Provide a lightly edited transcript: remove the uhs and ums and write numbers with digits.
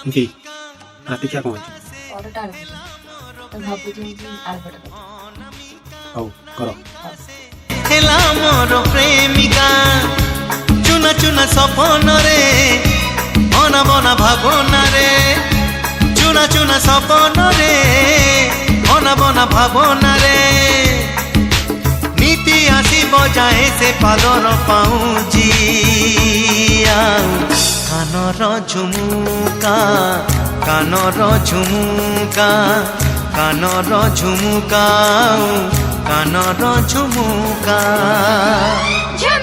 কি রাতে কি কমাই অর্ডারটা আর ভাবছি আর ঘটা হও করো হেলা মোর প্রেমিকা চুনা চুনা স্বপ্ন রে মনা বনা ভাবনা রে চুনা চুনা স্বপ্ন রে মনা বনা ভাবনা রে নীতি আসিব যায় সে পাদর পাউজি কানর ঝুমুকা কানর ঝুমুকা কানর ঝুমুকা কানর ঝুমুকা ঝুম